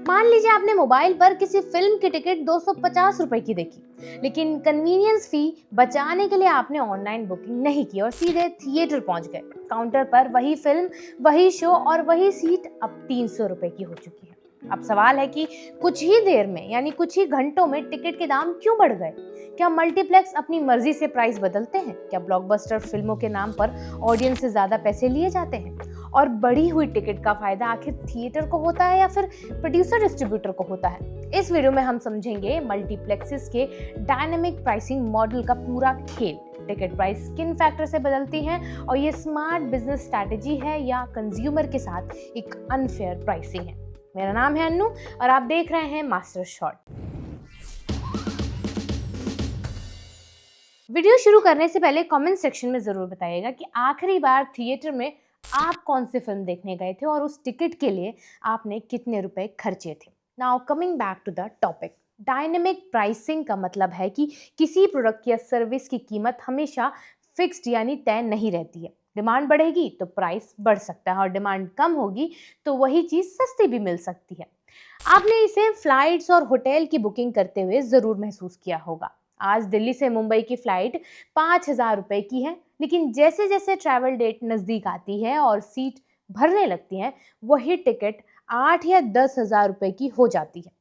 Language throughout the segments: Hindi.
मान लीजिए आपने मोबाइल पर किसी फिल्म की टिकट 250 रुपए की देखी, लेकिन कन्वीनियंस फी बचाने के लिए आपने ऑनलाइन बुकिंग नहीं की और सीधे थिएटर पहुंच गए। काउंटर पर वही फिल्म, वही शो और वही सीट अब 300 रुपए की हो चुकी है। अब सवाल है कि कुछ ही देर में यानी कुछ ही घंटों में टिकट के दाम क्यों बढ़ गए? क्या मल्टीप्लेक्स अपनी मर्जी से प्राइस बदलते हैं? क्या ब्लॉकबस्टर फिल्मों के नाम पर ऑडियंस से ज्यादा पैसे लिए जाते हैं? और बढ़ी हुई टिकट का फायदा आखिर थिएटर को होता है या फिर प्रोड्यूसर डिस्ट्रीब्यूटर को होता है? इस वीडियो में हम समझेंगे मल्टीप्लेक्सेस के डायनामिक प्राइसिंग मॉडल का पूरा खेल। टिकट प्राइस किन फैक्टर से बदलती हैं और ये स्मार्ट बिजनेस स्ट्रैटेजी है या कंज्यूमर के साथ एक अनफेयर प्राइसिंग है। मेरा नाम है अन्नू और आप देख रहे हैं मास्टर शॉट। वीडियो शुरू करने से पहले कमेंट सेक्शन में जरूर बताइएगा कि आखिरी बार थिएटर में आप कौन सी फिल्म देखने गए थे और उस टिकट के लिए आपने कितने रुपए खर्चे थे। Now coming back to the topic. Dynamic pricing का मतलब है कि किसी प्रोडक्ट या सर्विस की कीमत हमेशा फिक्स्ड यानी तय नहीं रहती है। डिमांड बढ़ेगी तो प्राइस बढ़ सकता है और डिमांड कम होगी तो वही चीज सस्ती भी मिल सकती है। आपने इसे फ्लाइट्स और होटल की बुकिंग करते हुए जरूर महसूस किया होगा। आज दिल्ली से मुंबई की फ्लाइट 5,000 रुपए की है, लेकिन जैसे जैसे ट्रैवल डेट नज़दीक आती है और सीट भरने लगती हैं, वही टिकट 8 या 10,000 रुपए की हो जाती है।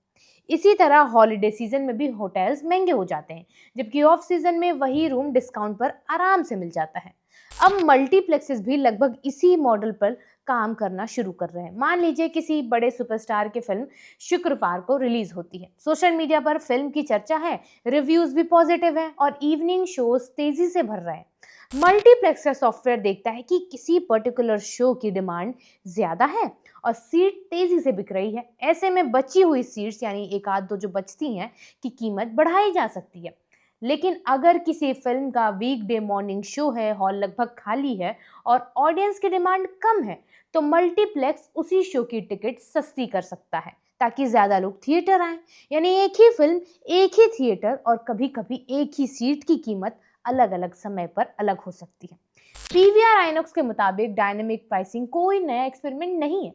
इसी तरह हॉलिडे सीजन में भी होटल्स महंगे हो जाते हैं, जबकि ऑफ सीजन में वही रूम डिस्काउंट पर आराम से मिल जाता है। अब मल्टीप्लेक्सेस भी लगभग इसी मॉडल पर काम करना शुरू कर रहे हैं। मान लीजिए किसी बड़े सुपरस्टार की फिल्म शुक्रवार को रिलीज होती है। सोशल मीडिया पर फिल्म की चर्चा है, रिव्यूज भी पॉजिटिव है और इवनिंग शोज तेजी से भर रहे हैं। मल्टीप्लेक्स का सॉफ्टवेयर देखता है कि किसी पर्टिकुलर शो की डिमांड ज्यादा है और सीट तेजी से बिक रही है। ऐसे में बची हुई सीट्स यानी एक आध दो जो बचती हैं की कीमत बढ़ाई जा सकती है। लेकिन अगर किसी फिल्म का वीकडे मॉर्निंग शो है, हॉल लगभग खाली है और ऑडियंस की डिमांड कम है, तो मल्टीप्लेक्स उसी शो की टिकट सस्ती कर सकता है ताकि ज्यादा लोग थिएटर आएं। यानी एक ही फिल्म, एक ही थिएटर और कभी कभी एक ही सीट की कीमत अलग अलग समय पर अलग हो सकती है। पीवीआर आइनॉक्स के मुताबिक डायनेमिक प्राइसिंग कोई नया एक्सपेरिमेंट नहीं है।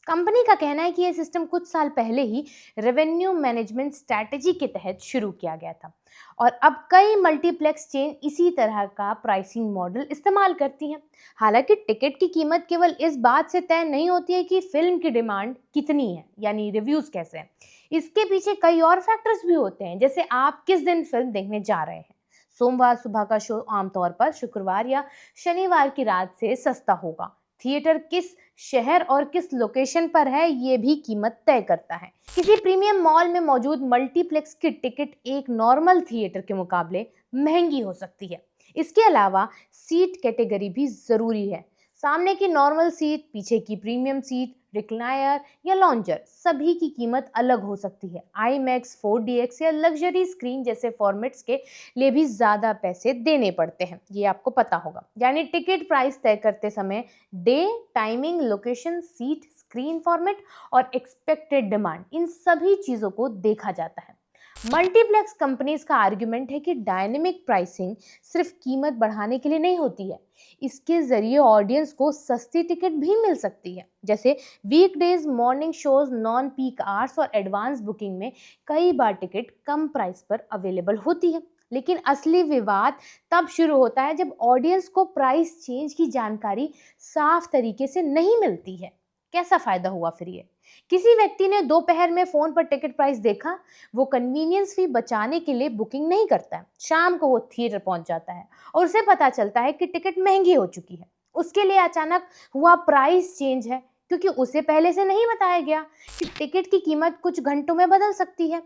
कंपनी का कहना है कि यह सिस्टम कुछ साल पहले ही रेवेन्यू मैनेजमेंट स्ट्रैटेजी के तहत शुरू किया गया था और अब कई मल्टीप्लेक्स चेन इसी तरह का प्राइसिंग मॉडल इस्तेमाल करती हैं। हालांकि टिकट की कीमत केवल इस बात से तय नहीं होती है कि फिल्म की डिमांड कितनी है यानी रिव्यूज कैसे हैं। इसके पीछे कई और फैक्टर्स भी होते हैं, जैसे आप किस दिन फिल्म देखने जा रहे हैं। सोमवार सुबह का शो आमतौर पर शुक्रवार या शनिवार की रात से सस्ता होगा। थिएटर किस शहर और किस लोकेशन पर है ये भी कीमत तय करता है। किसी प्रीमियम मॉल में मौजूद मल्टीप्लेक्स की टिकट एक नॉर्मल थिएटर के मुकाबले महंगी हो सकती है। इसके अलावा सीट कैटेगरी भी जरूरी है। सामने की नॉर्मल सीट, पीछे की प्रीमियम सीट, रिक्लाइनर या लॉन्जर, सभी की कीमत अलग हो सकती है। आईमैक्स, 4DX या लग्जरी स्क्रीन जैसे फॉर्मेट्स के लिए भी ज्यादा पैसे देने पड़ते हैं, ये आपको पता होगा। यानी टिकट प्राइस तय करते समय day, timing, location, seat, screen format और एक्सपेक्टेड डिमांड, इन सभी चीजों को देखा जाता है। मल्टीप्लेक्स कंपनीज का आर्गुमेंट है कि डायनेमिक प्राइसिंग सिर्फ कीमत बढ़ाने के लिए नहीं होती है, इसके जरिए ऑडियंस को सस्ती टिकट भी मिल सकती है। जैसे weekdays, morning shows, non peak hours और एडवांस बुकिंग में कई बार टिकट कम प्राइस पर अवेलेबल होती है। लेकिन असली विवाद तब शुरू होता है जब ऑडियंस को प्राइस चेंज की जानकारी साफ तरीके से नहीं मिलती है। कैसा फायदा हुआ फिर ये? किसी व्यक्ति ने दोपहर में फोन पर टिकट प्राइस देखा, वो कन्वीनियंस फी बचाने के लिए बुकिंग नहीं करता है। शाम को वो थिएटर पहुंच जाता है और उसे पता चलता है कि टिकट महंगी हो चुकी है। उसके लिए अचानक हुआ प्राइस चेंज है, क्योंकि उसे पहले से नहीं बताया गया कि टिकट की कीमत कुछ घंटों में बदल सकती है।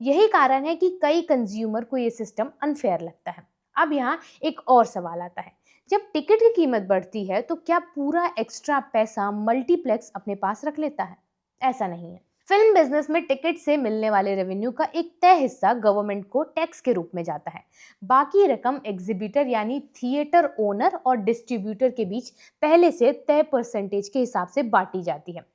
यही कारण है कि कई कंज्यूमर को ये सिस्टम अनफेयर लगता है। अब यहाँ एक और सवाल आता है, जब टिकट की कीमत बढ़ती है तो क्या पूरा एक्स्ट्रा पैसा मल्टीप्लेक्स अपने पास रख लेता है? ऐसा नहीं है। फिल्म बिजनेस में टिकट से मिलने वाले रेवेन्यू का एक तय हिस्सा गवर्नमेंट को टैक्स के रूप में जाता है। बाकी रकम एग्जीबिटर यानी थिएटर ओनर और डिस्ट्रीब्यूटर के बीच पहले से तय परसेंटेज के हिसाब से बांटी जाती है।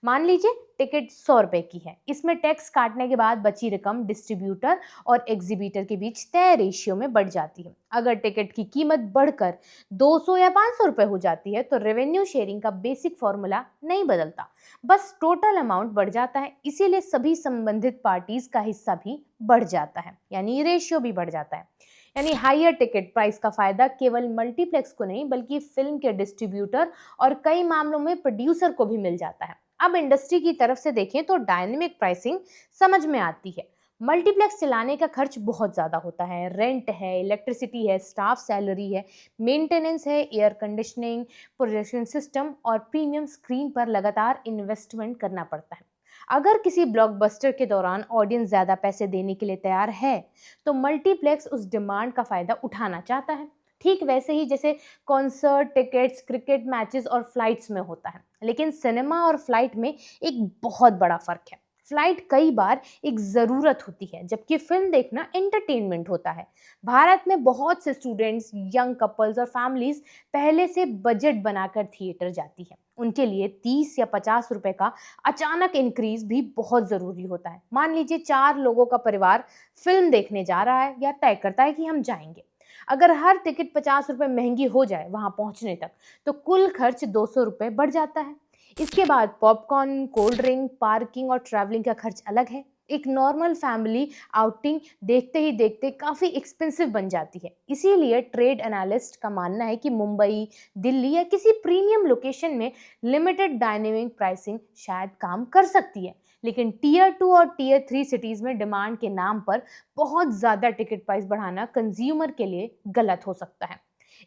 मान लीजिए टिकट 100 रुपए की है, इसमें टैक्स काटने के बाद बची रकम डिस्ट्रीब्यूटर और एग्जीबिटर के बीच तय रेशियो में बढ़ जाती है। अगर टिकट की कीमत बढ़कर 200 या 500 रुपए हो जाती है तो रेवेन्यू शेयरिंग का बेसिक फॉर्मूला नहीं बदलता, बस टोटल अमाउंट बढ़ जाता है। इसीलिए सभी संबंधित पार्टीज का हिस्सा भी बढ़ जाता है, यानी रेशियो भी बढ़ जाता है। यानी हाईयर टिकट प्राइस का फायदा केवल मल्टीप्लेक्स को नहीं बल्कि फिल्म के डिस्ट्रीब्यूटर और कई मामलों में प्रोड्यूसर को भी मिल जाता है। अब इंडस्ट्री की तरफ से देखें तो डायनेमिक प्राइसिंग समझ में आती है। मल्टीप्लेक्स चलाने का खर्च बहुत ज़्यादा होता है, रेंट है, इलेक्ट्रिसिटी है, स्टाफ सैलरी है, मेंटेनेंस है, एयर कंडीशनिंग, प्रोजेक्शन सिस्टम और प्रीमियम स्क्रीन पर लगातार इन्वेस्टमेंट करना पड़ता है। अगर किसी ब्लॉकबस्टर के दौरान ऑडियंस ज़्यादा पैसे देने के लिए तैयार है तो मल्टीप्लेक्स उस डिमांड का फ़ायदा उठाना चाहता है। ठीक वैसे ही जैसे कॉन्सर्ट टिकट्स, क्रिकेट मैचेस और फ्लाइट्स में होता है। लेकिन सिनेमा और फ्लाइट में एक बहुत बड़ा फ़र्क है। फ्लाइट कई बार एक ज़रूरत होती है जबकि फिल्म देखना एंटरटेनमेंट होता है। भारत में बहुत से स्टूडेंट्स, यंग कपल्स और फैमिलीज पहले से बजट बनाकर थिएटर जाती है। उनके लिए 30 या 50 रुपए का अचानक इंक्रीज भी बहुत ज़रूरी होता है। मान लीजिए 4 लोगों का परिवार फिल्म देखने जा रहा है या तय करता है कि हम जाएंगे। अगर हर टिकट 50 रुपए महंगी हो जाए वहां पहुंचने तक तो कुल खर्च 200 रुपए बढ़ जाता है। इसके बाद पॉपकॉर्न, कोल्ड ड्रिंक, पार्किंग और ट्रैवलिंग का खर्च अलग है। एक नॉर्मल फैमिली आउटिंग देखते ही देखते काफ़ी एक्सपेंसिव बन जाती है। इसीलिए ट्रेड एनालिस्ट का मानना है कि मुंबई, दिल्ली या किसी प्रीमियम लोकेशन में लिमिटेड डायनेमिक प्राइसिंग शायद काम कर सकती है। लेकिन टीयर 2 और टीयर 3 सिटीज़ में डिमांड के नाम पर बहुत ज़्यादा टिकट प्राइस बढ़ाना कंज्यूमर के लिए गलत हो सकता है।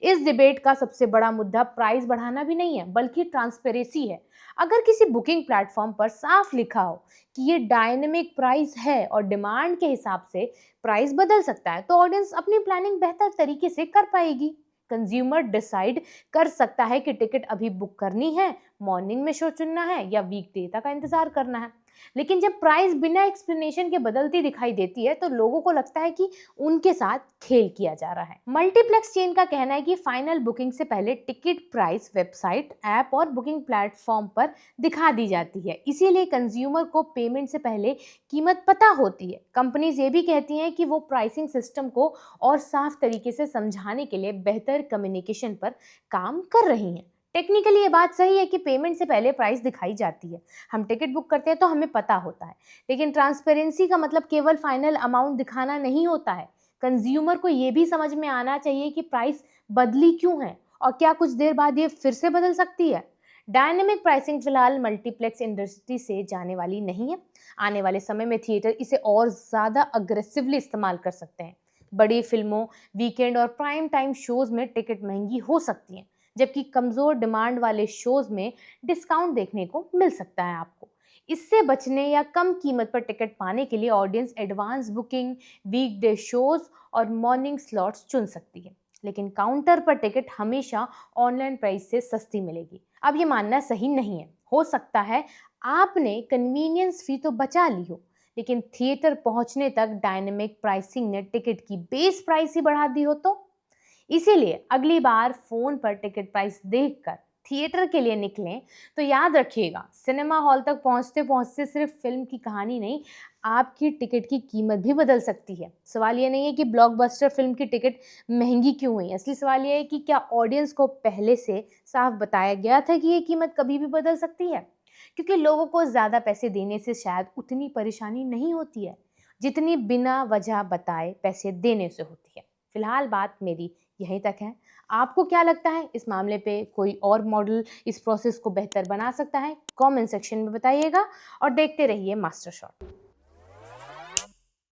इस डिबेट का सबसे बड़ा मुद्दा प्राइस बढ़ाना भी नहीं है बल्कि ट्रांसपेरेंसी है। अगर किसी बुकिंग प्लेटफॉर्म पर साफ लिखा हो कि ये डायनेमिक प्राइस है और डिमांड के हिसाब से प्राइस बदल सकता है तो ऑडियंस अपनी प्लानिंग बेहतर तरीके से कर पाएगी। कंज्यूमर डिसाइड कर सकता है कि टिकट अभी बुक करनी है, मॉर्निंग में शो चुनना है या वीकडे का इंतजार करना है। लेकिन जब प्राइस बिना एक्सप्लेनेशन के बदलती दिखाई देती है तो लोगों को लगता है कि उनके साथ खेल किया जा रहा है। मल्टीप्लेक्स चेन का कहना है कि फाइनल बुकिंग से पहले टिकट प्राइस वेबसाइट, ऐप और बुकिंग प्लेटफॉर्म पर दिखा दी जाती है। इसीलिए कंज्यूमर को पेमेंट से पहले कीमत पता होती है। कंपनीज ये भी कहती हैं कि वो प्राइसिंग सिस्टम को और साफ तरीके से समझाने के लिए बेहतर कम्युनिकेशन पर काम कर रही हैं। टेक्निकली ये बात सही है कि पेमेंट से पहले प्राइस दिखाई जाती है। हम टिकट बुक करते हैं तो हमें पता होता है। लेकिन ट्रांसपेरेंसी का मतलब केवल फाइनल अमाउंट दिखाना नहीं होता है। कंज्यूमर को ये भी समझ में आना चाहिए कि प्राइस बदली क्यों है और क्या कुछ देर बाद ये फिर से बदल सकती है। डायनेमिक प्राइसिंग फिलहाल मल्टीप्लेक्स इंडस्ट्री से जाने वाली नहीं है। आने वाले समय में थिएटर इसे और ज़्यादा अग्रेसिवली इस्तेमाल कर सकते हैं। बड़ी फिल्मों, वीकेंड और प्राइम टाइम शोज में टिकट महंगी हो सकती हैं, जबकि कमज़ोर डिमांड वाले शोज़ में डिस्काउंट देखने को मिल सकता है आपको। इससे बचने या कम कीमत पर टिकट पाने के लिए ऑडियंस एडवांस बुकिंग, वीकडे शोज़ और मॉर्निंग स्लॉट्स चुन सकती है। लेकिन काउंटर पर टिकट हमेशा ऑनलाइन प्राइस से सस्ती मिलेगी। अब ये मानना सही नहीं है। हो सकता है आपने कन्वीनियंस फी तो बचा ली हो, लेकिन थिएटर पहुंचने तक डायनेमिक प्राइसिंग ने टिकट की बेस प्राइस ही बढ़ा दी हो तो। इसीलिए अगली बार फोन पर टिकट प्राइस देखकर थिएटर के लिए निकलें तो याद रखिएगा, सिनेमा हॉल तक पहुंचते पहुंचते सिर्फ फिल्म की कहानी नहीं, आपकी टिकट की कीमत भी बदल सकती है। सवाल ये नहीं है कि ब्लॉकबस्टर फिल्म की टिकट महंगी क्यों हुई, असली सवाल ये है कि क्या ऑडियंस को पहले से साफ बताया गया था कि ये कीमत कभी भी बदल सकती है। क्योंकि लोगों को ज़्यादा पैसे देने से शायद उतनी परेशानी नहीं होती है जितनी बिना वजह बताए पैसे देने से होती है। फिलहाल बात मेरी यहीं तक है। आपको क्या लगता है इस मामले पे कोई और मॉडल इस प्रोसेस को बेहतर बना सकता है? कमेंट सेक्शन में बताइएगा और देखते रहिए मास्टर शॉट।